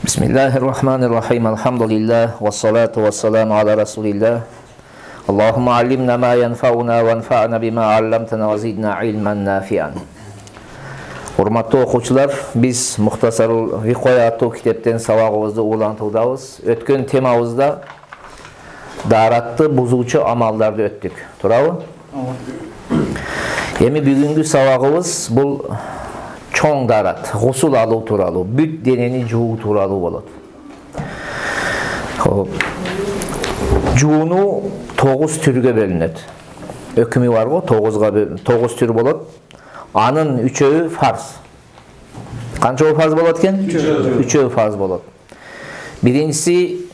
Bismillahirrahmanirrahim. Elhamdülillah ve salatu ve selamu ala Resulillah. Allahumma allimna ma yanfa'una ve anfa'na bima 'allamtana ve zidna ilmen nafi'an. Hurmatlı okuçular, biz Muhtasarul Viqoya atı kitapten sabagыбызды улантуудабыз. Өткөн темабызda daaratты бузуучу амалдарды өттүк. Туурабы? Эми бүгүнкү сабагыбыз бул çoğ daarat, гусул алуу тууралуу, бүт денени жуу тууралуу болот. Жууну 9 түргө бөлүнөт. Өкүмү бар го, 9 түр болот. Анын 3-өө фарз. Канча фарз болот экен? 3-өө фарз болот. Биринчиси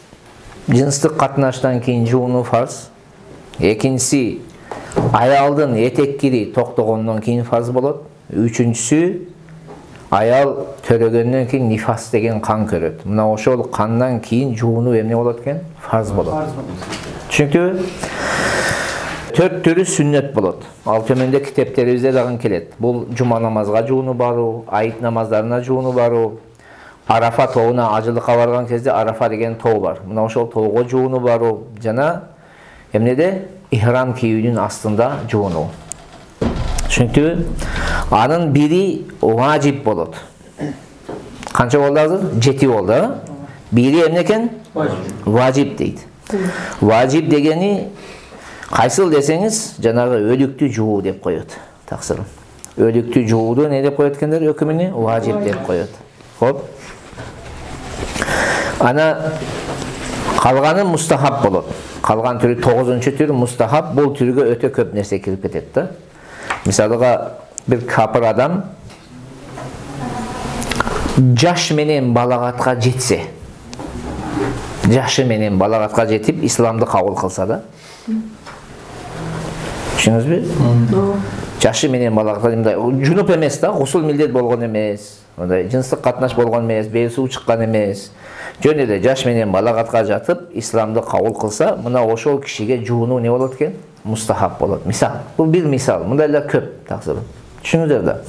жынстык катнаштан кийин жууну фарз. Экинчиси аялдын этек кири токтогондон кийин фарз болот. Үчүнчүсү аял төрөгөндөн кийин нифас деген кан көрөт. Мына ошол кандан кийин жууну эмне болот экен? Фарз болот. Түшүнүктүбү? 4 түрү сүннөт болот. Ал төмөндө китептерибизде дагы келет. Бул жума намазга жууну баруу, айт намаздарына жууну баруу, Арафа тоуна ажылыкка барган кезде Арафа деген тоо бар. Мына ошол тоого жууну баруу жана эмнеде? Ихрам кийүүнүн астында жууну. Түшүнүктүбү? Анын бири важип болот. Канча болду азыр? 7 болду. Бири эмне экен? Важип дейт. Важип дегени кайсыл десеңиз, жанагы өлүктү жуу деп коет. Таксырым. Өлүктү жууду не деп коет экендер? Өкүмүнү важип деп коет. Хоп. Ана калганы мустахаб болот. Калган түрү 9-түр мустахаб. Бул түргө өтө көп нерсе кирип кетет да. Мисалыга bir капыр адам жаш менен балагатка жетсе, жашы менен балагатка жетип исламды кабыл кылса да. Түшүнүңүзбү? Жашы менен балагатка жунуп эмес да, гусул милдет болгон эмес, мындай жынстык катнаш болгон эмес, бел суу чыккан эмес. Жөн эле жаш менен балагатка жатып исламды кабыл кылса, мына ошол кишиге жууну не болот экен? Мустахаб болот. Мисал, бул бир мисал. Мындайлар көп таксыр. Түшүнүңүздөр да.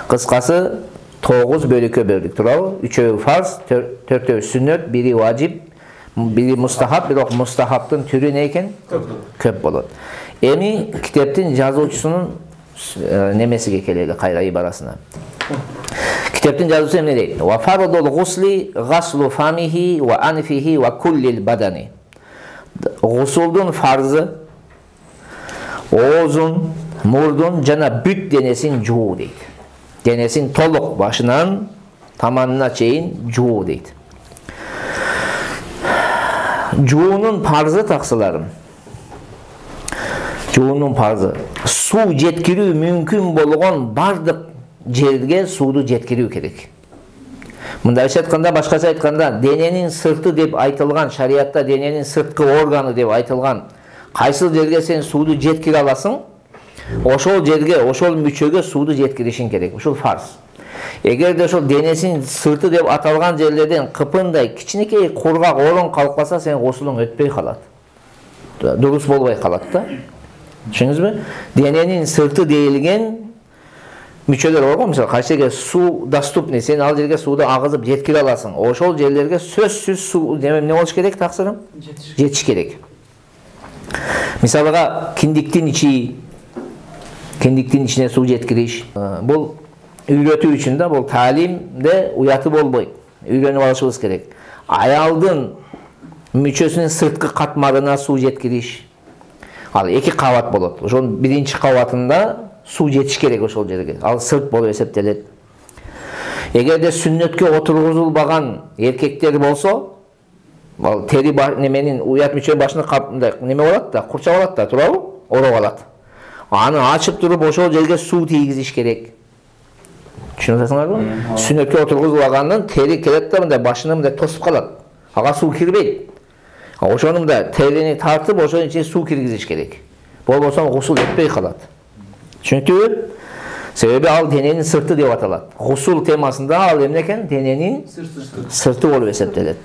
Кыскасы 9 бөлүккө бөлдүк, туурабы? 3-өө фарз, 4-өө сүннөт, бири важип, бири мустахаб, бирок мустахабтын түрү не экен? Көп болот. Эми китептин жазуучусунун немесиге келели, кайра ибарасына. Китептин жазуучусу эмне дейт? Ва фардул гусли гаслу фамихи ва анфихи ва куллил бадани. Гусулдун фарзы оозун, мурдун жана бүт денесин жуу дейт. Денесин толук башынан таманына чейин жуу дейт. Жуунун парзы таксыларым. Жуунун парзы. Суу жеткирүү мүмкүн болгон бардык жерге сууду жеткирүү керек. Мындайча айтканда, башкача айтканда, дененин сырты деп айтылган, шариатта дененин сырткы органы деп айтылган кайсыл жерге сен сууду жеткире аласың, ошол жерге, ошол мүчөгө сууду жеткиришиң керек. Ошол фарз. Эгерде ошол денесин сырты деп аталган жерлерден кыпындай кичинекей кургак орун калып калса, сен гусулуң өтпөй калат. Дурус болбой калат да. Түшүнүңүзбү? Дененин сырты дейилген мүчөлөр бар го, мисалы, кайсы жерге суу доступный, сен ал жерге сууду агызып жеткире аласың. Ошол жерлерге сөзсүз суу не болуш керек, таксырым? Жетиш керек. Мисалыга киндиктин ичине суу жеткириш. Бул үйрөтүү үчүн да, бул таалимде уяты болбойт. Үйрөнүп алышыбыз керек. Аялдын мүчөсүнүн сырткы катмарына суу жеткириш. Ал 2 кабат болот. Ошол биринчи кабатында суу жетиш керек ошол жерге. Ал сырт болуп эсептелет. Эгерде сүннөткө отургузулбаган эркектер болсо, ал тери неменин уят мүчөнүн башына капындай неме болот да, курча болот да, туурабы? Ороп алат. Аны ачып туруп ошол жерге суу тийгизиш керек. Түшүнүп атасыңарбы? Сүннөткө отургузулбагандан тери келет да, мындай башына мындай тосуп калат. Ага суу кирбейт. Ошону да терини тартып, ошонун ичине суу киргизиш керек. Болбосо гусул өтпөй калат. Түшүнүктүбү? Себеби ал дененин сырты деп аталат. Гусул темасында ал эмне экен? Дененин сырты болуп эсептелет.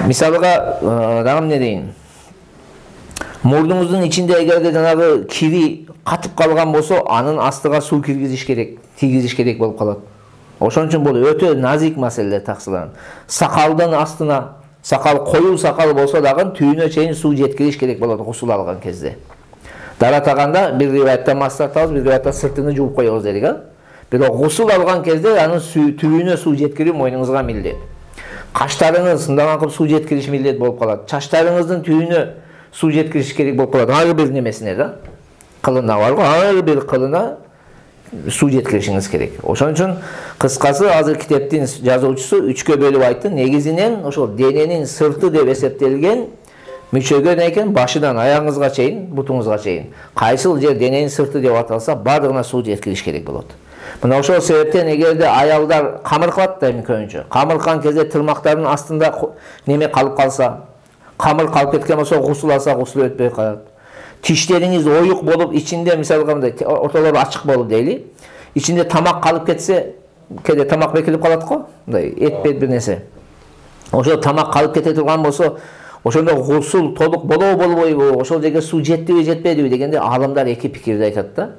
Мисалыга дагы эмне дейин? Мурдуңуздун ичинде эгерде жанагы кири катып калган болсо, анын астыга суу киргизиш керек, тийгизиш керек болуп калат. Ошон үчүн бул өтө назик маселелер таксыларын. Сакалдын астына, сакал коюу сакал болсо дагы түйүнө чейин суу жеткириш керек болот гусул алган кезде. Даратаганда бир риваятта мас тартабыз, бир риваятта сыртыны жууп коебуз дедик, а? Бирок гусул алган кезде анын түйүнө суу жеткирүү мойнуңузга милдет. Каштарыңыз мындан кылып суу жеткириш милдет болуп калат. Чачтарыңыздын түйүнө суу жеткириш керек болуп калат. Ар бир немесине да. Кылына бар го, ар бир кылына суу жеткиришиңиз керек. Ошон үчүн кыскасы азыр китептин жазуучусу 3кө бөлүп айтты. Негизинен ошол дененин сырты деп эсептелген мүчөгө экен башынан аягыңызга чейин, бутуңузга чейин. Кайсыл жер дененин сырты деп аталса, бардыгына суу жеткириш керек болот. Мына ошол себептен эгерде аялдар камыр кылат да көбүнчө. Камыр кылган кезде тырмактардын астында неме калып калса, камыр калып кеткен болсо гусул алса гусул өтпөй калат. Тиштериңиз оюк болуп, ичинде мисалга мындай ортолору ачык болуп дейли. Ичинде тамак калып кетсе, кеде тамак бекилип калат го, мындай этпет бир нерсе. Ошол тамак калып кете турган болсо, ошондо гусул толук болобу болбойбу, ошол жерге суу жеттиби жетпедиби дегенде алымдар эки пикирди айтат да.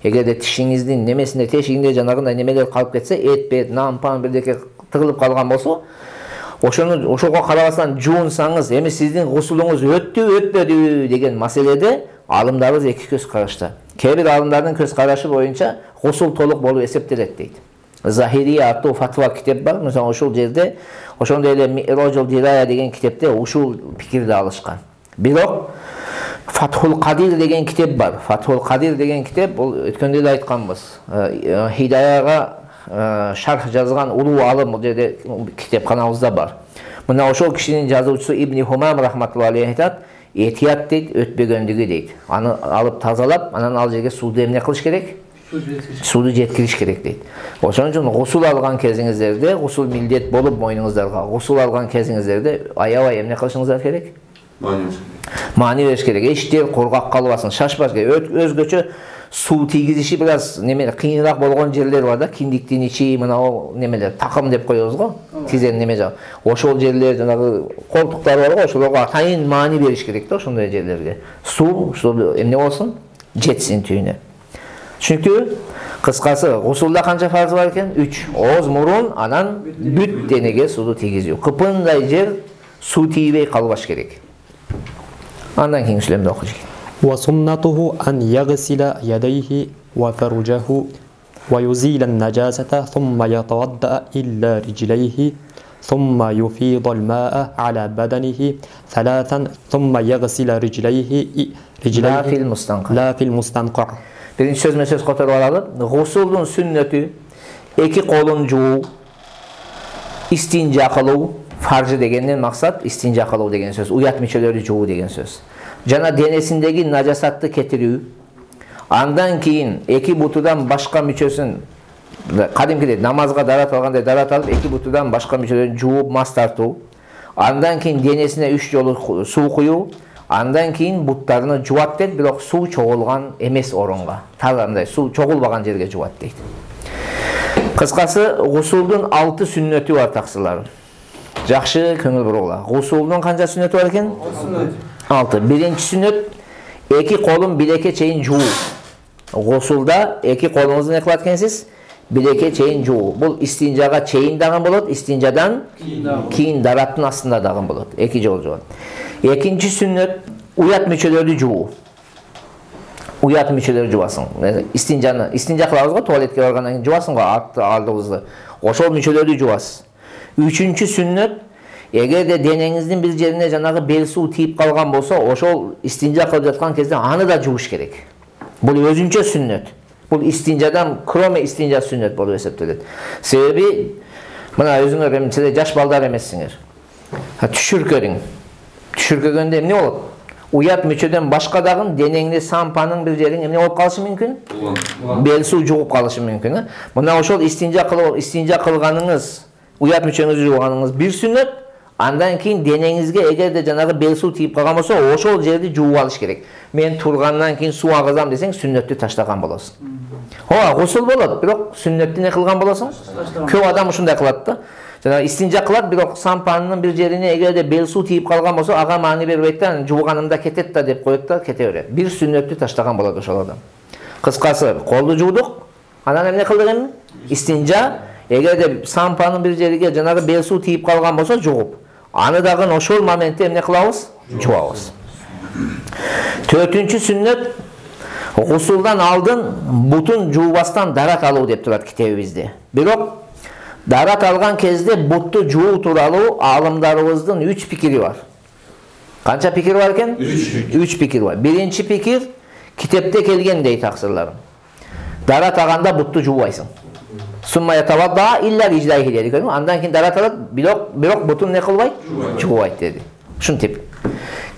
Эгерде тишиңиздин немесинде, тешигинде жанагындай немелер калып кетсе, этпет, нампан бирдеке тыгылып калган болсо, ошого карабастан жуунсаңыз, эми сиздин гусулуңуз өттүбү, өтпөдүбү деген маселеде алымдарыбыз эки көз карашта. Кээ бир алымдардын көз карашы боюнча гусул толук болуп эсептелет дейт. Захирия аттуу фатва китеп бар. Мисалы ошол жерде, ошондой эле Мирожул Дирая деген китепте ушул пикирди алышкан. Бирок Фатхул Кадир деген китеп бар. Фатхул Кадир деген китеп, бул өткөндө эле айтканбыз. Хидаяга шарх жазган улуу алым бул жерде китепканабызда бар. Мына ошол кишинин жазуучусу Ибн Хумам рахматуллахи алейхи айтат, этият дейт, өтпөгөндүгү дейт. Аны алып тазалап, анан ал жерге сууду эмне кылыш керек? Сууду жеткириш керек дейт. Ошон үчүн гусул алган кезиңиздерде, гусул милдет болуп мойнуңуздарга, гусул алган кезиңиздерде аябай эмне кылышыңыздар керек? Маани бериш керек. Эчтер кургак калбасын, шашпаш керек. Өзгөчө суу тийгизиши бир аз неме кыйыныраак болгон жерлер бар да, киндиктин ичи, мына о немелер такым деп коебуз го. Тизен неме жак. Ошол жерлер жанагы колтуктар бар го, ошолорго атайын маани бериш керек да ошондой жерлерге. Суу ушул эмне болсун? Жетсин түйүнө. Түшүнүктүүбү? Кыскасы, гусулда канча фарз бар экен? 3. Ооз, мурун, анан бүт денеге сууду тийгизүү. Кыпындай жер суу тийбей калбаш керек. Андан кийин сүлөмдү окуйт. وسنته أن يغسل يديه وفرجه ويزيل النجاسة ثم يتوضأ إلا رجليه ثم يفيض الماء على بدنه ثلاثا ثم يغسل رجليه لا في المستنقع. Birinci sözüme söz kotarup alalım. Gusulun sünneti iki kolun juu, istinja kılуу, farjı degenden maksat istinja kılуу degen söz. Uyat müçelöri juu degen söz. Jana denesindeki najasatты ketiriүү. Andan keyin eki butudan başka müçösün kadimkide namazga darat alganda darat alıp eki butudan başka müçelerini juup mas tartуу. Andan keyin denesine 3 жолу суу куюу. Andan keyin butlarını juvat deyт, бирок суу чогулган эмес орунга. Тагындай суу чогулбаган жерге жуvat дейт. Кыскасы, гусулдун 6 сүннөтү бар таксылар. Жакшы көңүл буругула. Гусулдун канча сүннөтү бар экен? 6. Birinci sünnet iki kolun bileke çeyin juu. Gusulda iki kolunuzu ne kılat ekensiz? Bileke çeyin juu. Bu istinjaga çeyin dağın bolot, istinjadan keyin darattın aslında dağın bolot. İki jol jol. İkinci sünnet uyat müçeleri juu. Uyat müçeleri juvasın. İstinja kılavuzga tuvaletke bargandan keyin juvasın go aldığınızda. Oşol müçeleri juvas. Üçüncü sünnet эгер де денеңиздин бир жерине жанагы бел суу тийип калган болсо, ошол истинжа кылып жаткан кезде аны да жууш керек. Бул өзүнчө сүннөт. Бул истинжадан кроме истинжа сүннөт болуп эсептелет. Себеби мына өзүңөр эми силер жаш балдар эмессиңер. Түшүркөдүң. Түшүркөгөндө эмне болот? Уят мүчөдөн башка дагы денеңде сампанын бир жериң эмне болуп калышы мүмкүн? Бел суу жугуп калышы мүмкүн. Мына ошол истинжа кылганыңыз, уят мүчөңүздү жууганыңыз бир сүннөт. Andan keyin denеңизге эгерде жанагы бел суу тийип калган болсо, ошол жерди жууп алыш керек. Мен тургандан кийин суу агызам десең, сүннөттү таштаган болосуң. Ооба, гусул болот, бирок сүннөттү не кылган болосуң? Көп адам ушундай кылат да. Жана истинжа кылат, бирок сампанынын бир жерине эгерде бел суу тийип калган болсо, ага маани бербейт да, жууганымда кетет да деп коет да, кете берет. Бир сүннөттү таштаган болот ошол адам. Кыскасы, колду жуудук, анан эмне кылдык эми? Истинжа, эгерде сампанын бир жериге жанагы бел суу тийип калган болсо жугуп, аны дагы ошол моментте эмне кылабыз? Жуабыз. Төртүнчү сүннөт гусулдан алдын бутун жуубастан дарат алуу деп турат китебибизде. Бирок дарат алган кезде бутту жуу тууралуу аалымдарыбыздын 3 пикири бар. Канча пикир бар экен? 3 пикир бар. Биринчи пикир китепте келген дейт аксырларым. Дарат алганда бутту жуубайсың. Сумма ятавадда илля риджлайхи деди. Андан кийин дарат алат, бирок бутун не кылбайт? Жуубайт деди. Ушинтип.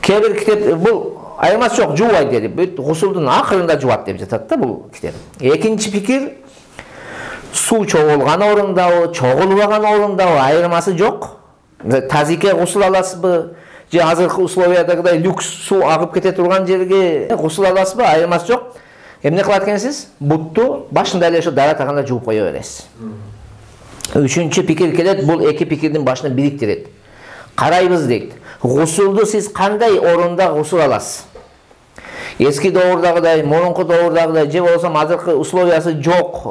Кээ бир китеп бул айырмасы жок, жуубайт деди. Бүт гусулдун акырында жуат деп жатат да бул китеп. Экинчи пикир суу чогулган орундабы, чогулбаган орундабы айырмасы жок. Тазике гусул аласызбы? Же азыркы условиядагыдай люкс суу агып кете турган жерге гусул аласызбы? Айырмасы жок. Эмне кылат экенсиз? Бутту башында эле ошо дарат аганда жууп кое бересиз. Үчүнчү пикир келет, бул эки пикирдин башына бириктирет. Карайбыз дейт. Гусулду сиз кандай орунда гусул аласыз? Эски доордагыдай, мурунку доордагыдай, же болсо азыркы условиясы жок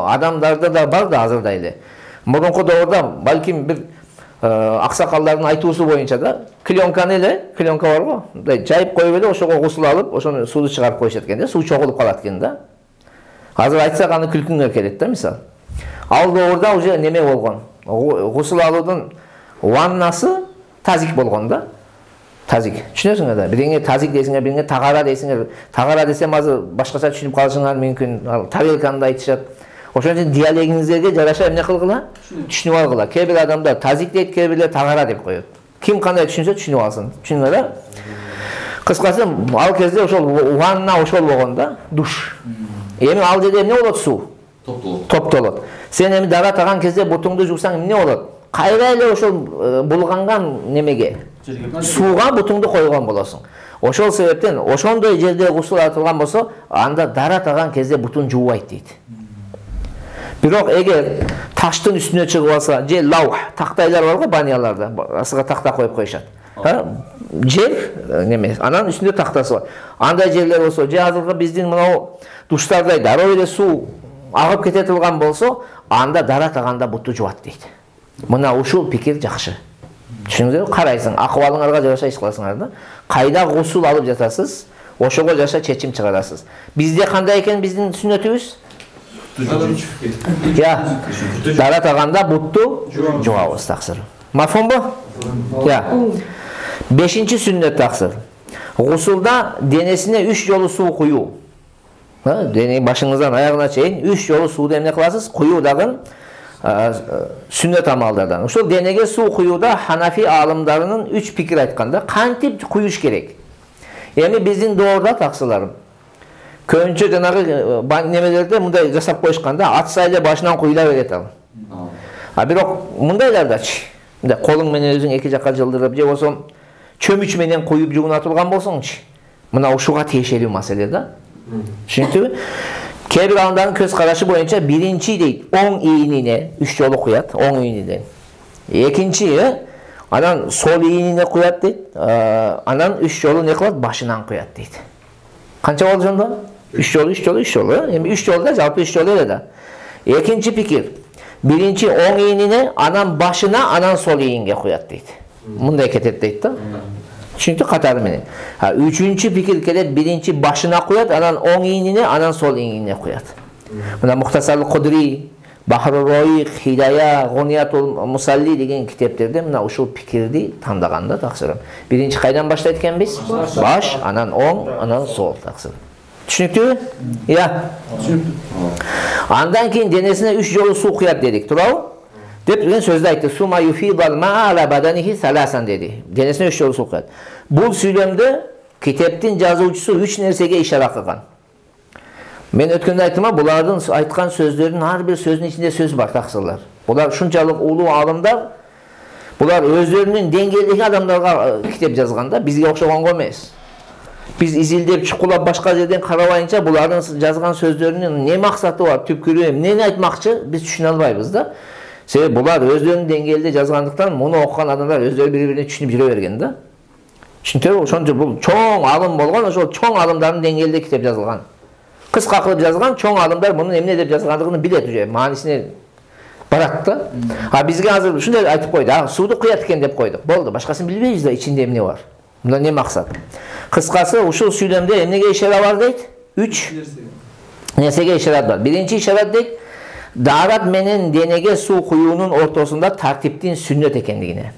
адамдарда да бар да азырдай эле. Мурунку доорда балким бир аксакалдардын айтуусу боюнча да клёнканы эле, клёнка барбы? Мындай жайып коюп эле ошого гусул алып, ошону сууну чыгарып коюшат экен да, суу чогулуп калат экен да. Азыр айтсак аны күлкүңөр келет да мисалы. Ал доорда уже неме болгон. Гусул алуудун ваннасы тазик болгон да. Тазик. Түшүнөсүңөр да. Биринге тазик дейсиңер, биринге тагара дейсиңер. Тагара десем азыр башкача түшүнүп калышыңар мүмкүн. Ал тарелканы айтышат. Ошон үчүн диалегиңиздерге жараша эмне кылгыла? Түшүнүп алгыла. Кээ бир адамдар тазик дейт, кээ бирлер тагара деп коет. Ким кандай түшүнсө түшүнүп алсын. Түшүнүңөр да? Кыскасы ал кезде ошол ванна ошол болгон да, душ. Эми ал жерде эмне болот суу? Топтолот. Сен эми дарат аган кезде бутуңду жуусаң эмне болот? Кайра эле ошол булганган немеге, сууга бутуңду койгон болосуң. Ошол себептен ошондой жерде гусул атылган болсо, анда дарат аган кезде бутун жуубайт дейт. Бирок эгер таштын үстүнө чыгып алса, же лаух, тактайлар бар го банияларда, астыга такта коюп коюшат. Жер неме, анан үстүндө тактасы бар. Андай жерлер болсо, же азыркы биздин мынау душтардай дароо эле суу агып кете турган болсо, анда дарат аганда бутту жуат дейт. Мына ушул пикир жакшы. Түшүнүңүздөр, карайсың, акыбалыңарга жараша иш кыласыңар да. Кайда гусул алып жатасыз, ошого жараша чечим чыгарасыз. Бизде кандай экен биздин сүннөтүбүз? Я, дарат аганда бутту жуабыз таксыр. Мафхумбу? Я. Бешинчи сүннөт таксыр. Гусулда денесине 3 жолу суу куюу. Дене башыңыздан аягына чейин 3 жолу сууду эмне кыласыз? Куюу дагы сүннөт амалдардан. Ошол денеге суу куюуда Ханафи аалымдарынын 3 пикир айтканда кантип куюш керек. Эми биздин доорда таксыларым. Көбүнчө жанагы немелерде мындай жасап коюшканда атса эле башынан куйула берет ал. Бирок мындайлардачы. Мындай колуң менен өзүң эки жакка жылдырып, же болсо чөмүч менен куюп жууна турган болсоңчу. Мына ушуга тиешелүү маселе да. Түшүнүктүбү? Кээ бир адамдардын көз карашы боюнча биринчи дейт, оң ийнине 3 жолу куят, оң ийниден. Экинчи, анан сол ийнине куят дейт, анан 3 жолу не кылат? Башынан куят дейт. Канча болду жонда? 3 жолу, 3 жолу, 3 жолу. Эми 3 жолу да, жалпы 3 жолу эле да. Экинчи пикир. Биринчи оң ийнине, анан башына, анан сол ийинге куят дейт. Мындай кетет дейт да. Түшүнүктү, катары менен. Үчүнчү пикир келет, биринчи башына куят, анан оң ийнине, анан сол ийнине куят. Мына Мухтасарул Кудри, Бахру Роиқ, Хидая, Гуниятул Мусалли деген китептерде мына ушул пикирди тандаганда таксырым. Биринчи кайдан баштайт экенбиз? Баш, анан оң, анан сол таксырым. Түшүнүктүбү? Я. Андан кийин денесине 3 жолу суу куят дедик, туурабы? Деп деген сөздү айтты. Сума юфидал ма'ала баданихи саласан деди. Денесине 3 жолу суу куят. Бул сүйлөмдө китептин жазуучусу 3 нерсеге ишара кылган. Мен өткөндө айттым, булардын айткан сөздөрүнүн ар бир сөзүнүн ичинде сөз бар таксырлар. Булар ушунчалык улуу аалымдар, булар өздөрүнүн деңгээлдеги адамдарга китеп жазганда, бизге окшогонго эмес. Биз изилдеп чукулап башка жерден карабайынча булардын жазган сөздөрүнүн не максаты бар, түпкүрү, эмнени айтмакчы, биз түшүнө албайбыз да. Себеби булар өздөрүнүн деңгээлде жазгандыктан муну окуган адамдар өздөрү бири-бирине түшүнүп жүрө берген да. Түшүнүктүрбү? Ошончо бул чоң алым болгон, ошол чоң алымдардын деңгээлде китеп жазылган. Кыска кылып жазган, чоң алымдар мунун эмне деп жазгандыгын билет уже, маанисине Барат да. А бизге азыр ушундай айтып койду. Сууду куят экен деп койдук. Болду. Башкасын билбейбиз да ичинде эмне бар. Мында не максат? Кыскасы ушул сүйлөмдө эмнеге ишара бар дейт? 3 нерсеге ишарат бар. Биринчи ишарат дейт, дарат менен денеге суу куюунун ортосунда тартиптин сүннөт экендигине.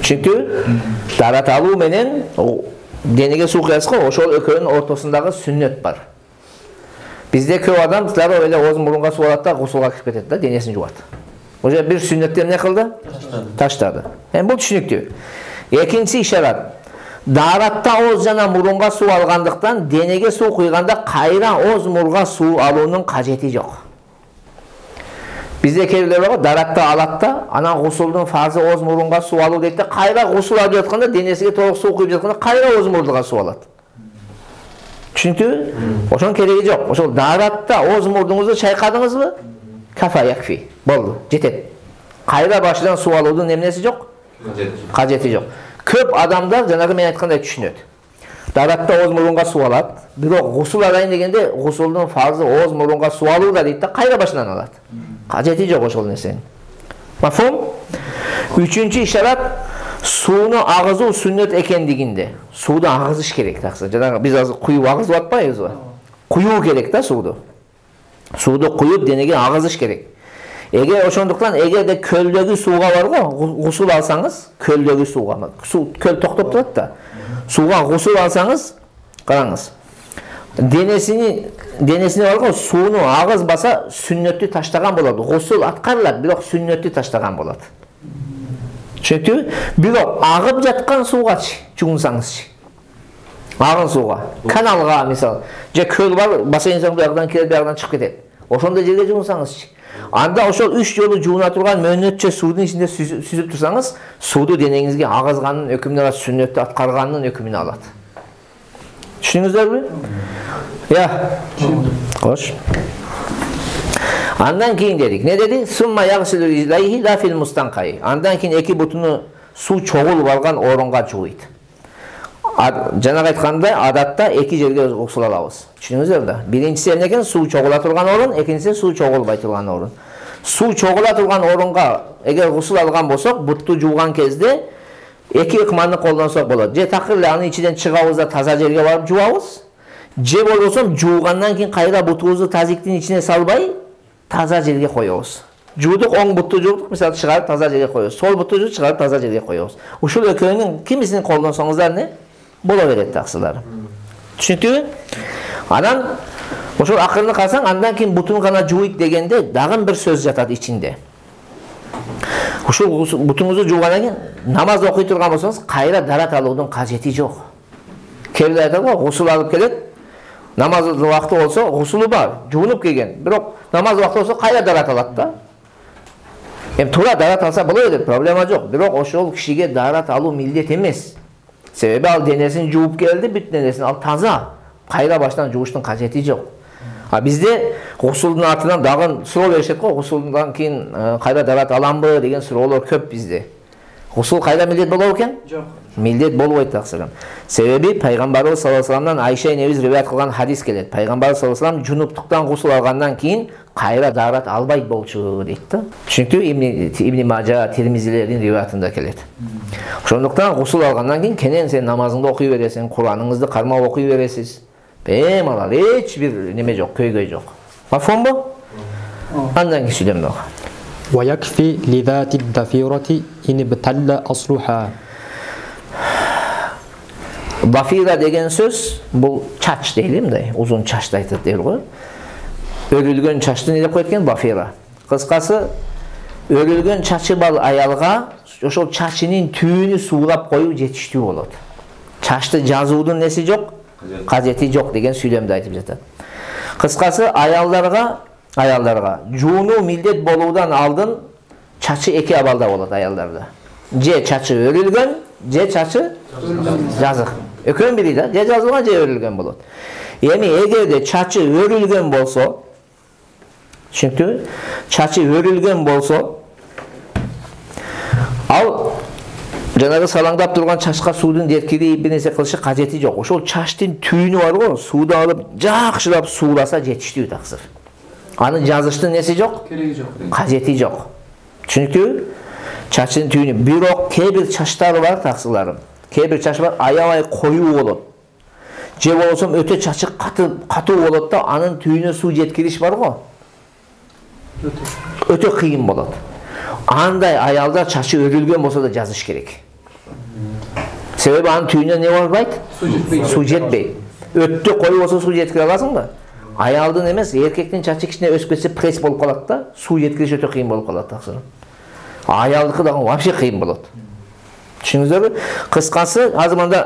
Чүнкү дарат алуу менен денеге суу куясыз го, ошол экөөнүн ортосундагы сүннөт бар. Бизде көп адам силер эле ооз мурунга суу алат да гусулга кирип кетет да, денесин жуат. Ошо бир сүннөттү эмне кылды? Таштады. Бул түшүнүктүү. Экинчи ишарат. Даратта ооз жана мурунга суу алгандыктан денеге суу куйганда кайра ооз мурунга суу алуунун кажети жок. Бизде кээ бирлер бар, даратта алат да, анан гусулдун фарзы ооз мурунга суу алуу дейт да, кайра гусул алып жатканда денесиге толук суу куюп жатканда кайра ооз мурунга суу алат. Түшүнүктүбү? Ошонун кереги жок. Ошол даратта ооз мурдуңузду чайкадыңызбы? Кафа якфи. Болду, жетет. Кайра башынан суу алуудун эмнеси жок? Кажети жок. Көп адамдар жанагы мен айткандай түшүнөт. Даратта ооз мурунга суу алат, бирок гусул алайын дегенде гусулдун фарзы ооз мурунга суу алуу да дейт да, кайра башынан алат. Кажети жок ошол нерсенин. Мафхум? Үчүнчү ишарат, сууну агызуу сүннөт экендигинде. Сууду агызыш керек таксы. Жанагы биз азыр куюп агызып атпайбызбы? Куюу керек да сууду. Сууду куюп денеге агызыш керек. Эгер ошондуктан эгерде көлдөгү сууга барго, гусул алсаңыз, көлдөгү сууга, суу көл токтоп турат да. Сууга гусул алсаңыз, караңыз. Денесине барго сууну агызбаса сүннөттү таштаган болот. Гусул аткарылат, бирок сүннөттү таштаган болот. Түшүнүктүбү? Бирок агып жаткан суугачы жуунсаңызчы. Агын сууга, каналга мисалы, же көл бар, бассейн бuyagdan келет, buyagdan чыгып кетет. Ошондой жерге жуунсаңызчы. Анда ошол 3 жолу жууна турган мөөнөтчө суудун ичинде сүзүп турсаңыз, сууду денеңизге агызганын өкүмүнө алат, сүннөттү аткарганын өкүмүнө алат. Түшүндүңүздөрбү? Кош. Андан кийин дедик. Не деди? Сумма ягсилу rijlaihi la fil mustanqai. Андан кийин эки бутуну суу чогулуп алган орунга жууйт. Жанагы айткандай, адатта эки жерге гусул алабыз. Түшүнүңүздөр да? Биринчиси эмне экен? Суу чогула турган орун, экинчиси суу чогулбай турган орун. Суу чогула турган орунга эгер гусул алган болсок, бутту жууган кезде эки ыкманы колдонсок болот. Же такыр эле анын ичинен чыгабыз да таза жерге барып жуабыз. Же болбосо жуугандан кийин кайра бутубузду тазиктин ичине салбай таза жерге коебуз. Жуудук, оң бутту жуудук, мисалы чыгарып таза жерге коебуз. Сол бутту жууп чыгарып таза жерге коебуз. Ушул экөөнүн кимисин колдонсоңуздар не? Бола берет таксылар. Түшүнүктүбү? Анан ошол акырын карасаң, андан кийин бутун гана жууйт дегенде дагы бир сөз жатат ичинде. Ушул бутуңузду жуугандан кийин намаз окуй турган болсоңуз, кайра дарат алуудун кажети жок. Кээ айтат го, гусул алып келет, намаз убакыты болсо, гусулу бар, жуунуп келген. Бирок намаз убакыты болсо, кайра дарат алат да. Туура дарат алса боло берет, проблема жок. Бирок ошол кишиге дарат алуу милдет эмес. Себеби ал денесин жууп келди, бүт денесин ал таза. Кайра баштан жууштун кажети жок. А бизде гусулдун артынан дагы суроо беришет го, гусулдан кийин кайра дарат аламбы деген суроолор көп бизде. Гусул кайда милдет болобу экен? Жок. Милдет болбойт таксырым. Себеби пайгамбарыбыз саллаллаху алейхи вассаламдан Айша энебиз риваят кылган хадис келет. Пайгамбарыбыз саллаллаху алейхи вассалам жунуптуктан гусул алгандан кийин кайра дарат албайт болчу дейт да. Түшүнүктүбү? Ибн Мажа, Тирмизилердин риваятында келет. Ошондуктан гусул алгандан кийин кенен сен намазыңды окуй бересиң, Кураныңызды кармап окуй бересиз. Бемалал, эч бир неме жок, көйгөй жок. Мафхумбу? Андан кийин сүйлөм дагы. ويكفي لذات الضفيرة إن ابتل أصلها. Dafira деген сөз, бул чач дейли мындай, узун чачты айтат дейли го. Өрүлгөн чачты не деп коет экен? Dafira. Кыскасы, өрүлгөн чачы бар аялга ошол чачынын түйүнү суулап коюу жетиштүү болот. Чачты жазуудун неси жок, кажети жок деген сүйлөмдү айтып жатат. Кыскасы, аялдарга жууну милдет болуудан алдын чачы эки абалда болот аялдарда. Же чачы өрүлгөн, же чачы жазык. Экөөнүн бири да, же жазылган, же өрүлгөн болот. Эми эгерде чачы өрүлгөн болсо, түшүнүктүбү? Чачы өрүлгөн болсо, ал жанагы салаңдап турган чачка суудун деткирип бир нерсе кылышы кажети жок. Ошол чачтын түйүнү бар го, сууду алып жакшылап сууласа жетиштүү таксыр. Аны жазыштын неси жок? Кереги жок. Кажети жок. Чүнкү чачын түйүнү бирок кээ бир чачтары бар таксыларым. Кээ бир чач бар аябай коюу болот. Же болсо өтө чачы катуу болот да анын түйүнө суу жеткириш бар го. Өтө кыйын болот. Андай аялдар чачы өрүлгөн болсо да жазыш керек. Себеби анын түйүнө не болбойт? Суу жетпейт. Өттө коюу болсо суу жеткире аласың да. Аялдын эмес, эркектин чачы кичине өсүп кетсе пресс болуп калат да, суу жеткириш өтө кыйын болуп калат таксырым. Аялдыкы дагы вообще кыйын болот. Түшүнүңүздөрбү? Кыскасы, азыр мында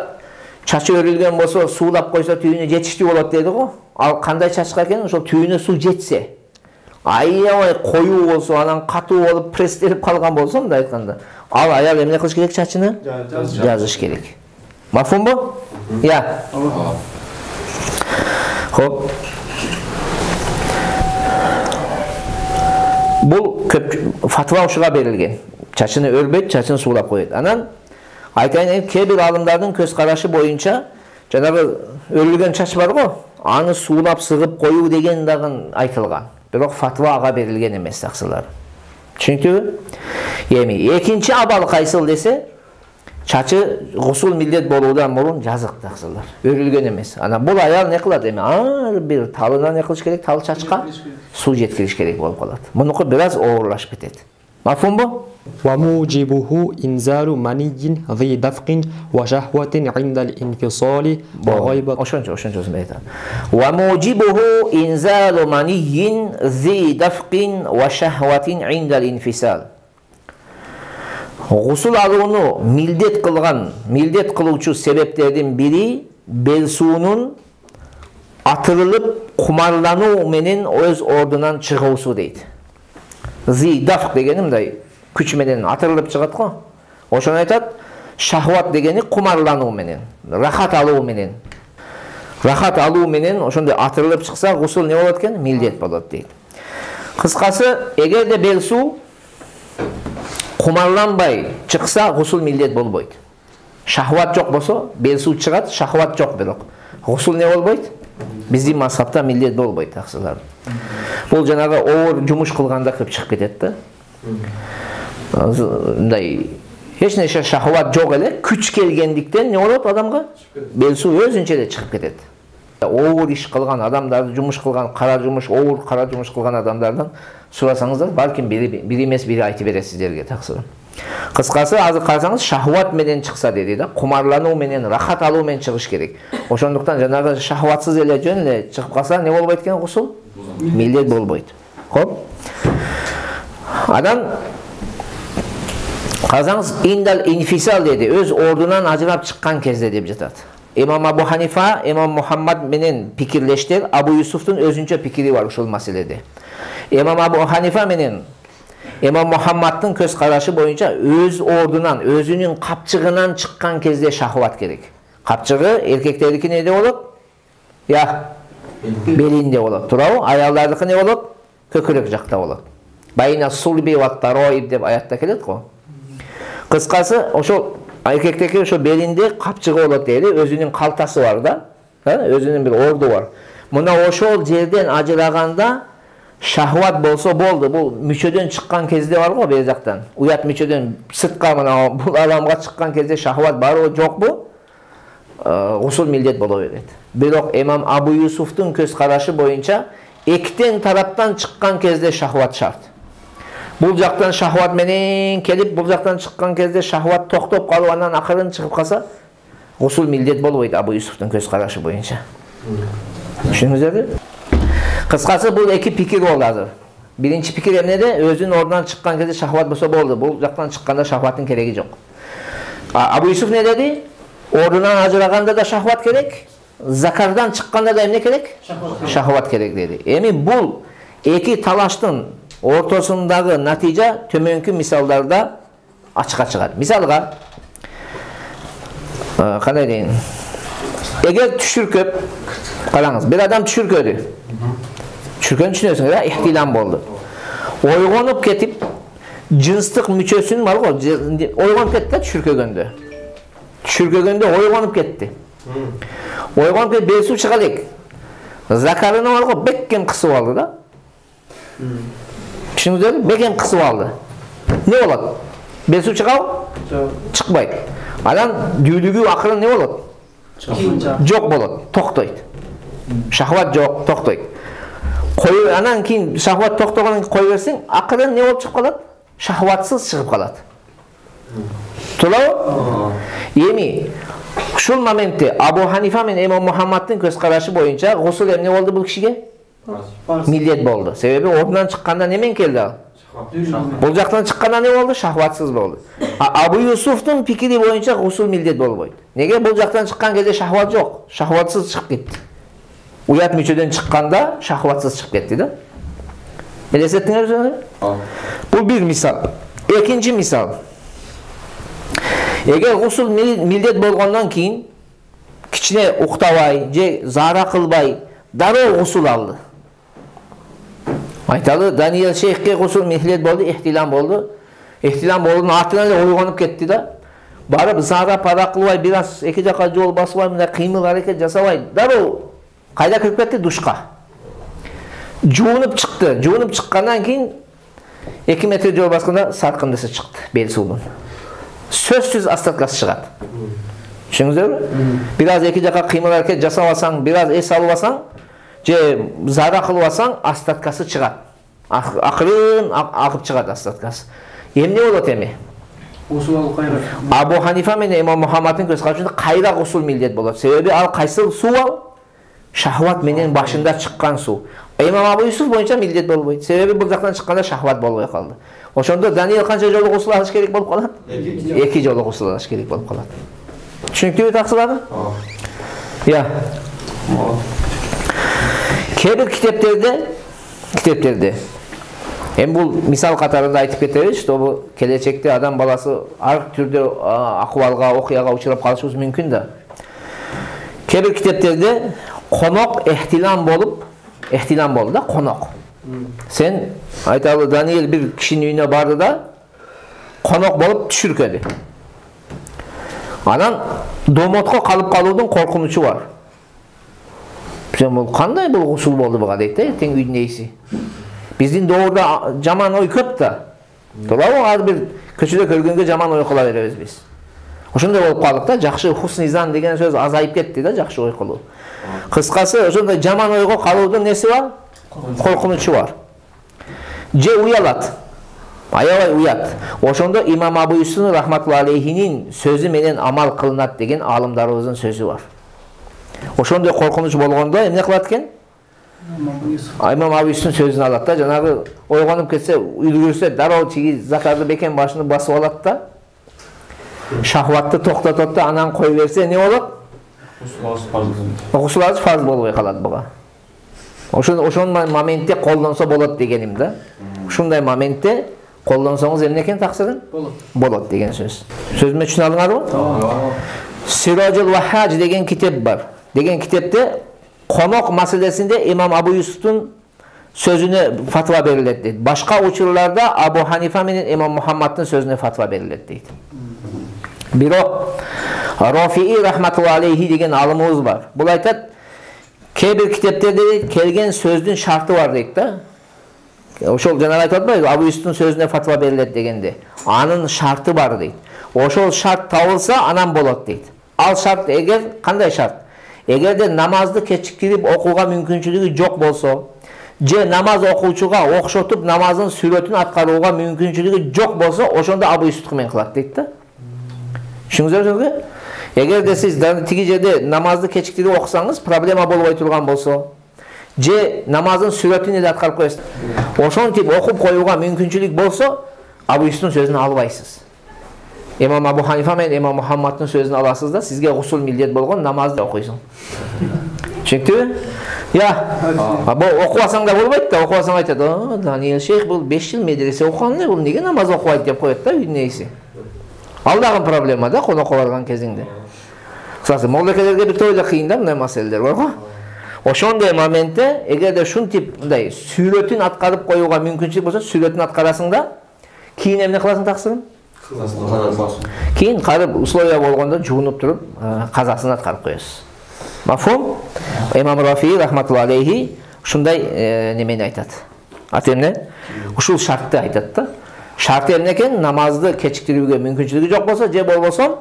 чачы өрүлгөн болсо, суулап койсо түйүнө жетиштүү болот деди го. Ал кандай чачка экен? Ошол түйүнө суу жетсе. Аябай коюу болсо, анан катуу болуп пресстелип калган болсо, мындай айтканда, ал аял эмне кылыш керек чачыны? Жазыш керек. Мафумбу? Я. Хоп. Бул көп фатва ушуга берилген. Чачыны өрбөйт, чачын суулап коет. Анан айтайын, кээ бир алымдардын көз карашы боюнча, жанагы өрүлгөн чач бар го, аны суулап сыгып коюу деген дагы айтылган. Бирок фатва ага берилген эмес таксылар. Түшүнүктүбү? Эми экинчи абал кайсыл десе, чачы гусул милдет болуудан мурун жазык таксылар. Өрүлгөн эмес. Анан бул аял не кылат эми? Ар бир талына не кылыш керек? Тал чачка суу жеткириш керек болуп калат. Мунуку бир аз оорлашып кетет. Мафумбу? وموجبه إنزال مني ذي دفق وشهوة عند الانفصال وغيبة ошончо айтам. وموجبه إنزال مني ذي دفق وشهوة عند الانفصال. Гусул алууну милдет кылуучу себептердин бири бел суунун атырылып кумарлануу менен өз ордунан чыгуусу дейт. Зи дафк дегени мындай күч менен атырылып чыгат го. Ошону айтат, шахват дегени кумарлануу менен, рахат алуу менен. Рахат алуу менен ошондой атырылып чыкса, гусул не болот экен? Милдет болот дейт. Кыскасы, эгерде бел суу кумарланбай чыкса, гусул милдет болбойт. Шахват жок болсо, бел суу чыгат, шахват жок бирок. Гусул не болбойт? Биздин мазхабта милдет болбойт таксылар. Бул жанагы оор жумуш кылганда кеп чыгып кетет да. Мындай эч нерсе шахват жок эле, күч келгендиктен не болот адамга? Бел суу өзүнчө эле чыгып кетет. Оор иш кылган адамдарды, жумуш кылган, оор кара жумуш кылган адамдардан сурасаңыздар, балким бири эмес бири айтып берет сиздерге таксыр. Кыскасы, азыр карасаңыз, шахват менен чыкса деди да, кумарлануу менен, рахат алуу менен чыгыш керек. Ошондуктан жанагы шахватсыз эле жөн эле чыгып калса, не болбойт экен гусул? Милдет болбойт. Хоп. Адам карасаңыз, индал инфисал деди, өз ордунан ажырап чыккан кезде деп жатат. Имам Абу Ханифа, Имам Мухаммад менен пикирлештер, Абу Юсуфтун өзүнчө пикири бар ушул маселеде. Имам Абу Ханифа менен Имам Мухаммадтын көз карашы боюнча өз ордунан, өзүнүн капчыгынан чыккан кезде шахват керек. Капчыгы эркектердики неде болот? Я, белинде болот. Туурабы? Аялдардыкы не болот? Көкүрөк жакта болот. Байна сулби ва тароиб деп аятта келет го. Кыскасы, ошол эркектеки ошо белинде капчыгы болот дейли, өзүнүн калтасы бар да, өзүнүн бир орду бар. Мына ошол жерден ажыраганда шахват болсо болду. Бул мүчөдөн чыккан кезде бар го, бер жактан. Уят мүчөдөн сыртка мына бул адамга чыккан кезде шахват барбы, жокпу? Гусул милдет боло берет. Бирок имам Абу Юсуфтун көз карашы боюнча эктен тараптан чыккан кезде шахват шарт. Бул жактан шахват менен келип, бул жактан чыккан кезде шахват токтоп калып, анан акырын чыгып калса, гусул милдет болбойт Абу Юсуфтун көз карашы боюнча. Түшүндүңүздөрбү? Кыскасы, бул эки пикир болду азыр. Биринчи пикир эмнеде? Өзүнүн ордунан чыккан кезде шахват болсо болду. Бул жактан чыкканда шахваттын кереги жок. Абу Юсуф не деди? Ордунан ажыраганда да шахват керек, закардан чыкканда да эмне керек? Шахват керек деди. Эми бул эки талаштын ортосундагы натыйжа төмөнкү мисалдарда ачыкка чыгат. Мисалга, кандай дейин? Эгер түшүркөп, караңыз, бир адам түшүркөдү. Түшүркөнү түшүнөсүң, ихтилам болду. Ойгонуп кетип, жынстык мүчөсүн бар го, ойгонуп кетти түшүркөгөндө. Түшүркөгөндө ойгонуп кетти. Ойгонуп кетип, бел суу чыга элек. Закарына бар го, бекем кысып алды да. Түшүндүңүзбү? Бекем кысып алды. Не болот? Бел суу чыгабы? Чыкпайт. Анан дүүлүгү акырын не болот? Жок болот, токтойт. Шахват жок, токтойт. Анан кийин шахват токтогондон кийин кое берсең, акырын не болуп чыгып калат? Шахватсыз чыгып калат. Туурабы? Эми ушул моментте Абу Ханифа менен Имам Мухаммаддын көз карашы боюнча гусул эмне болду бул кишиге? Милдет болду. Себеби ордунан чыкканда немен келди ал? Бул жактан чыкканда не болду? Шахватсыз болду. Абу Юсуфтун пикири боюнча гусул милдет болбойт. Неге? Бул жактан чыккан кезде шахват жок, шахватсыз чыгып кетти. Уят мүчөдөн чыкканда шахватсыз чыгып кетти да. Элестеттиңерби? Бул бир мисал. Экинчи мисал. Эгер гусул милдет болгондон кийин кичине уктабай же заара кылбай дароо гусул алды. Айталы, Даниэл шейхке гусул милдет болду, ихтилам болду. Ихтилам болдун артынан эле ойгонуп кетти да. Барып заара пара кылбай, бир аз эки жака жол басбай, мындай кыймыл аракет жасабай, дароо кайда кирип кетти? Душка. Жуунуп чыкты. Жуунуп чыккандан кийин 2 метр жол басканда саркындысы чыкты, бел суунун. Сөзсүз остаткасы чыгат. Түшүндүңүзбү? Бир аз эки жака кыймыл аракет жасап алсаң, бир аз эс алып алсаң, же заара кылып алсаң, остаткасы чыгат. Акырын агып чыгат остаткасы. Эмне болот эми? Гусул алып кайра. Абу Ханифа менен Имам Мухаммаддын көз карашында кайра гусул милдет болот. Себеби ал кайсыл суу ал? Шахват менен башында чыккан суу. Имам Абу Юсуф боюнча милдет болбойт. Себеби бул жактан чыкканда шахват болбой калды. Ошондо Даниэл канча жолу гусул алыш керек болуп калат? 2 жолу гусул алыш керек болуп калат. Түшүнүктүүбү таксыларды? Я. Кээ бир китептерде эми бул мисал катарында айтып кетебиз, чтобы келечекте адам баласы ар түрдүү акыбалга, окуяга учурап калышыбыз мүмкүн да. Кээ бир китептерде конок эхтилам болду да, конок. Сен айталы, Даниэл бир кишинин үйүнө барды да, конок болуп түшүркөдү. Анан домотко калып калуудун коркунучу бар. Сен бул кандай бул гусул болду буга дейт да, тең үйдүн ээси. Биздин доорда жаман ой көп да. Туурабы? Ар бир көчөдө көргөнгө жаман ой кыла беребиз биз. Ошондой болуп калдык да, жакшы хуснизан деген сөз азайып кетти да, жакшы ой кылуу. Кыскасы, ошондой жаман ойго калуудун неси бар? Коркунучу бар. Же уялат. Аябай уят. Ошондо Имам Абу Юсуф рахматуллахи алейхинин сөзү менен амал кылынат деген алымдарыбыздын сөзү бар. Ошондой коркунуч болгондо эмне кылат экен? Имам Абу Юсуфтун сөзүн алат да, жанагы ойгонуп кетсе, үлгүрсө дароо чиги закарды бекен башын басып алат да. Шахватты токтотот да, анан кой берсе не болот? Гусул алыш фарз болбой калат буга. Ошон моментте колдонсо болот дегеним да. Ушундай моментте колдонсоңуз эмне экен таксырын? Болот деген сөз. Сөзүмө түшүнө алыңарбы? Сираджул Ваххаж деген китеп бар. Деген китепте конок маселесинде Имам Абу Юсуфтун сөзүнө фатва берилет дейт. Башка учурларда Абу Ханифа менен Имам Мухаммаддын сөзүнө фатва берилет дейт. Бирок Рафии рахматуллахи алейхи деген алымыбыз бар. Бул айтат, кээ бир китептерде келген сөздүн шарты бар дейт да. Ошол жанагы айтып атпайбы, Абу Юсуфтун сөзүнө фатва берилет дегенде. Анын шарты бар дейт. Ошол шарт табылса, анан болот дейт. Ал шарт кандай шарт? Эгерде намазды кечиктирип окууга мүмкүнчүлүгү жок болсо, же намаз окуучуга окшотуп намаздын сүрөтүн аткарууга мүмкүнчүлүгү жок болсо, ошондо Абу Юсуф менен кылат дейт да. Түшүңүзбү? Эгерде сиз тиги жерде намазды кечиктирип окусаңыз, проблема болбой турган болсо, же намаздын сүрөтүн эле аткарып коесуз. Ошентип окуп коюуга мүмкүнчүлүк болсо, Абу Юсуфтун сөзүн албайсыз. Имам Абу Ханифа менен Имам Мухаммаддын сөзүн аласыз да, сизге гусул милдет болгон намазды окуйсуң. Түшүнүктүбү? Я, окубасаң да болбойт да, окубасаң айтат, Даниэл шейх бул 5 жыл медресе окуган эле, бул эмнеге намаз окубайт деп коет да үйдүн ээси. Ал дагы проблема да, конокко барган кезиңде. Кысасы, молдекелерге бир тойло кыйын да мындай маселелер бар го. Ошондой моментте, эгерде ушинтип мындай сүрөтүн аткарып коюуга мүмкүнчүлүк болсо, сүрөтүн аткарасың да, кийин эмне кыласың таксырым? Кийин карып условия болгондо жуунуп туруп, казасын аткарып коесуз. Мафхум? Имам Рафии рахматуллахи алейхи ушундай немени айтат. Аты эмне? Ушул шартты айтат да. Шарты эмне экен? Намазды кечиктирүүгө мүмкүнчүлүгү жок болсо, же болбосо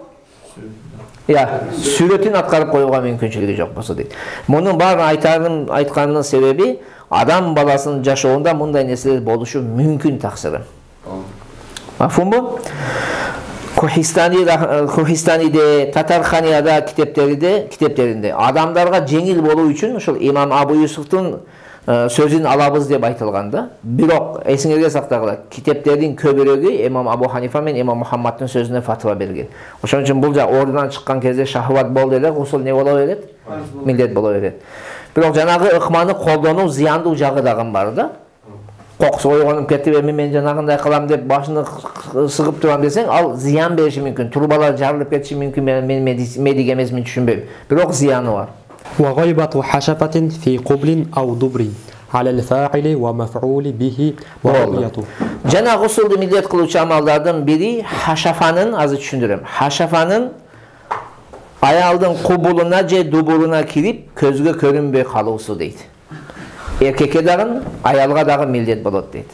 сүрөтүн аткарып коюуга мүмкүнчүлүгү жок болсо дейт. Мунун баарын айтканынын себеби адам баласынын жашоонда мындай нерселер болушу мүмкүн таксыры. Мафумбу? Кухистаниде, Татарханияда китептеринде адамдарга жеңил болуу үчүн ушул имам Абу Юсуфтун сөзүн алабыз деп айтылган да. Бирок эсиңерге сактагыла, китептердин көбүрөгү имам Абу Ханифа мен имам Мухаммадтын сөзүнө фатва берген. Ошон үчүн бул ордунан чыккан кезде шахват болду эле, гусул не боло берет? Милдет боло берет. Бирок жанагы ыкманы колдонуу зыяндуу жагы дагы бар да. Кокусу ойгонуп кетип, эми мен жанагындай кылам деп башыны сыгып турам десең, ал зыян бериши мүмкүн. Трубалар жарылып кетиши мүмкүн. Мен медик эмесмин, түшүнбөйм. Бирок зыяны бар. وغيبة حشفة في قبل أو دبر على الفاعل ومفعول به ورؤيته. Жана гусулду милдет кылуучу амалдардын бири хашафанын, азыр түшүндүрөм. Хашафанын аялдын кубулуна же дубуруна кирип көзгө көрүнбөй калуусу дейт. Эркекке дагы, аялга дагы милдет болот дейт.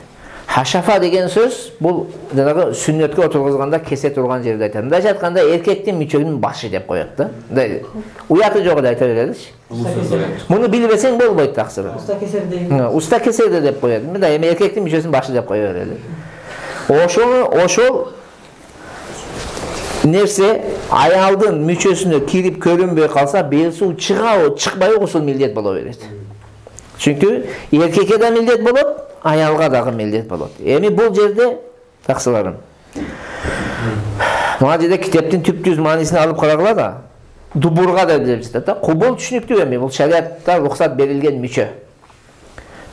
Хашафа деген сөз бул жанагы сүннөткө отургузганда кесе турган жерде айтат. Мындайча айтканда эркектин мүчөгүнүн башы деп коет да. Мындай уяты жок эле айта береличи. Муну билбесең болбойт таксыры. Уста кесер дейм. Уста кесер деп коет. Мындай эми эркектин мүчөсүнүн башы деп кое берели. Ошол нерсе аялдын мүчөсүнө кирип көрүнбөй калса, белсуу чыгабы, чыкпайбы гусул милдет боло берет. Чүнкү эркекке да милдет болот, аялга дагы милдет болот. Эми бул жерде таксыларым. Мына жерде китептин түп-түз маанисин алып карагыла да. Дубурга да деп жатат да. Кубул түшүнүктүү эми, бул шариатта рухсат берилген мүчө.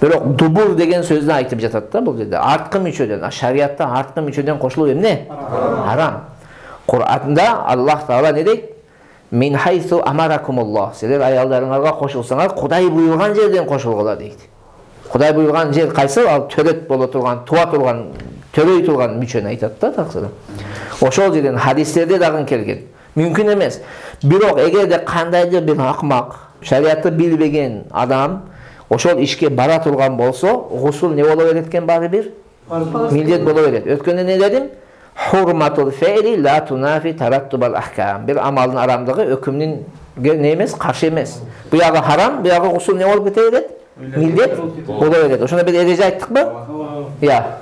Бирок дубур деген сөздү айтып жатат да бул жерде. Арткы мүчөдөн, шариатта арткы мүчөдөн кошулуу эмне? Харам. Кур'анда Аллах Таала не дейт? Min haythu amarakumullah. Силер аялдарыңарга кошулсаңар, Кудай буйруган жерден кошулгула дейт. Кудай буйруган жер кайсы? Ал төрөт боло турган, туа турган, төрөй турган мүчөнү айтат да таксыры. Ошол жерден хадистерде дагы келген. Мүмкүн эмес. Бирок эгерде кандайдыр бир акмак, шариатты билбеген адам ошол ишке бара турган болсо, гусул не боло берет экен баары бир? Милдет боло берет. Өткөндө не дедим? Hurmatul fe'li la tunafi tarattubal ahkam. Bir amalın aramdığı hükümün ne emez? Karşı emez. Bu yağı haram, bu yağı usul ne olup biteyiret? Millet oluveret. Oşuna bir erece ayttık mı? Ya.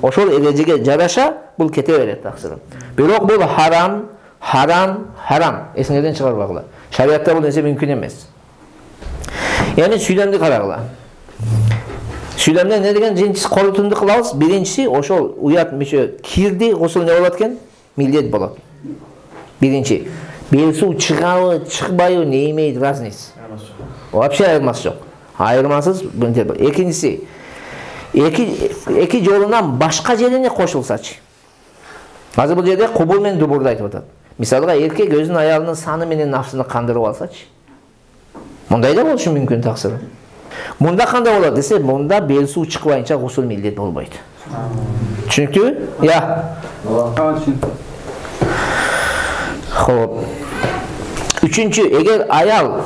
Oşol erecege jaraşa bul keteveret taksırım. Birok bul haram. Esinlerden çıkar bakla. Şariatta bu neyse mümkün emez. Yani süylemdi karagla. Süylemden ne degen jinsi korutundu kılabız? Birincisi oşol uyat müçö kirdi, gusul ne bolat eken? Millet bolat. Birinci. Belsu çıkabı, çıkbayı neymeyi razniz. Вообще ayırması yok. Ayırmasız bunter. İkincisi, iki yolundan başka yerine koşulsaç. Hazır bu yerde kubul men duburda aytıp atat. Misalga erkek gözün ayalının sanı menen nafsını kandırıp alsaç. Mundayda болушу мүмкүн таксыры. Munda kanda болот десе, munda белсуу чыкпайынча гусул милдет болбойт. Түшүнүктүүбү? Я. Хоп. Үчүнчү, эгер аял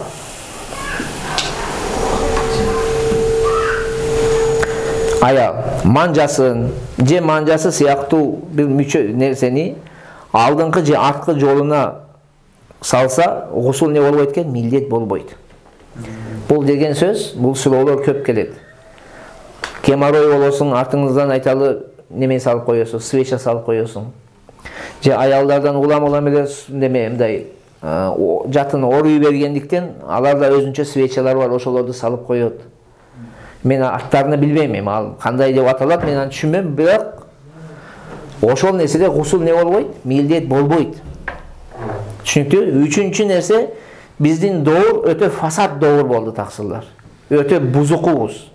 манжасын же манжасы сыяктуу бир мүчө нерсени алдыңкы же арткы жолуна салса, гусул не болбойт экен? Милдет болбойт. Бул деген сөз, бул суроолор көп келет. Кемарой болосуң, артыңыздан айталы неме салып коесуң, свеча салып коесуң. Же аялдардан улам эле неме мындай жатын оруй бергендиктен аларда өзүнчө свечалар бар, ошолорду салып коет. Мен аттарыны билбейм, ал кандай деп аталат, мен аны түшүнбөйм, бирок ошол нерседе гусул не болбойт? Милдет болбойт. Түшүнүктүү? Үчүнчү нерсе, биздин доор өтө фасад доор болду таксырлар. Өтө бузукубуз.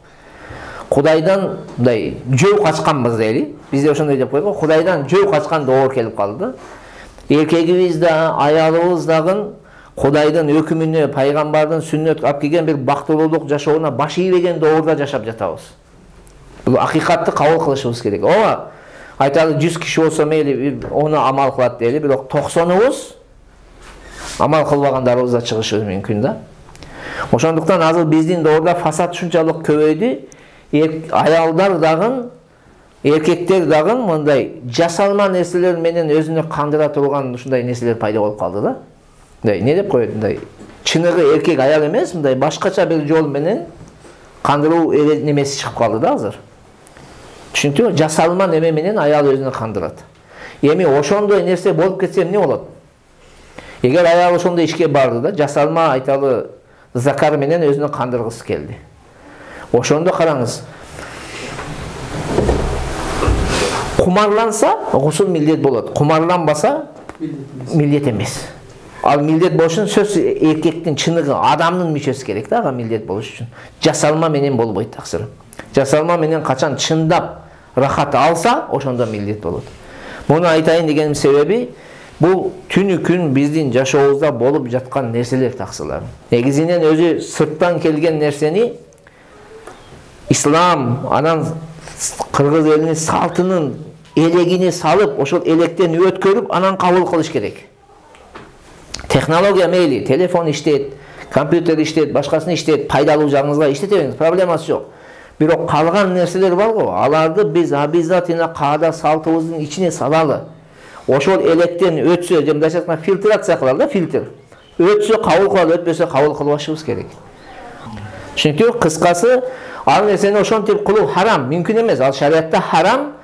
Кудайдан мындай жөө качканбыз дейли. Бизде ошондой деп койгон, Кудайдан жөө качкан доор келип калды. Эркегибиз да, аялыбыз дагы Кудайдын өкүмүнө, пайгамбардын сүннөт алып келген бир бактылуулук жашооуна баш ийбеген доорда жашап жатабыз. Бул акыйкатты кабыл кылышыбыз керек. Ооба, айталы 100 киши болсо мейли, оны амал кылат дейли, бирок 90-убуз амал кылбагандарыбыз да чыгышы мүмкүн да. Ошондуктан азыр биздин доорда фасад ушунчалык көбөйдү. аялдар дагы, эркектер дагы мындай жасалма нерселер менен өзүнө кандыра турган ушундай нерселер пайда болуп калды да. Мындай эмне деп коет, мындай чыныгы эркек аял эмес, мындай башкача бир жол менен кандыруу немеси чыгып калды да азыр. Түшүнүктүбү? Жасалма неме менен аял өзүнө кандырат. Эми ошондой нерсе болуп кетсе эмне болот? Эгер аял ошондой ишке барды да, жасалма айталы закар менен өзүнө кандыргысы келди. Ошондо караңыз. Кумарланса, гусул милдет болот. Кумарланбаса, милдет эмес. Ал милдет болуш үчүн сөз эркектин чыныгы, адамдын мүчөсү керек да, ага милдет болуш үчүн. Жасалма менен болбойт таксыр. Жасалма менен качан чындап рахат алса, ошондо милдет болот. Муну айтайын дегеним себеби, бул түнү күн биздин жашообузда болуп жаткан нерселер таксылар. Негизинен өзү сырттан келген нерсени ислам, анан кыргыз элинин салтынын элегине салып, ошол электен өткөрүп, анан кабыл кылыш керек. Технология мейли, телефон иштейт, компьютер иштейт, башкасын иштейт, пайдалуу жагыңызга иштете бериңиз, проблемасы жок. Бирок калган нерселер бар го, аларды биз обязательно каада салтыбыздын ичине салалы. Ошол электен өтсө, мындайча айтканда фильтрация кылалы да, фильтр. Өтсө кабыл кылалы, өтпөсө кабыл кылбашыбыз керек. Чүнкү кыскасы, ал нерсени ошентип кылуу харам, мүмкүн эмес. Ал шариатта харам.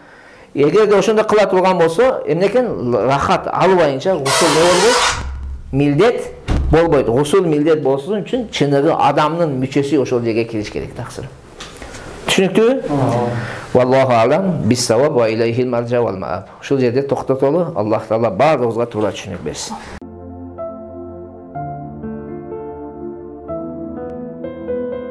Эгерде ошондой кыла турган болсо, эмне экен, рахат албайынча гусул не болбойт? Милдет болбойт. Гусул милдет болсун үчүн чыныгы адамдын мүчөсү ошол жерге кириш керек таксыр. Түшүнүктүбү? Валлаху алам бис-саваб ва илейхил маржа вал мааб. Ушул жерде токтотолу. Аллах таала баарыбызга туура түшүнүк берсин.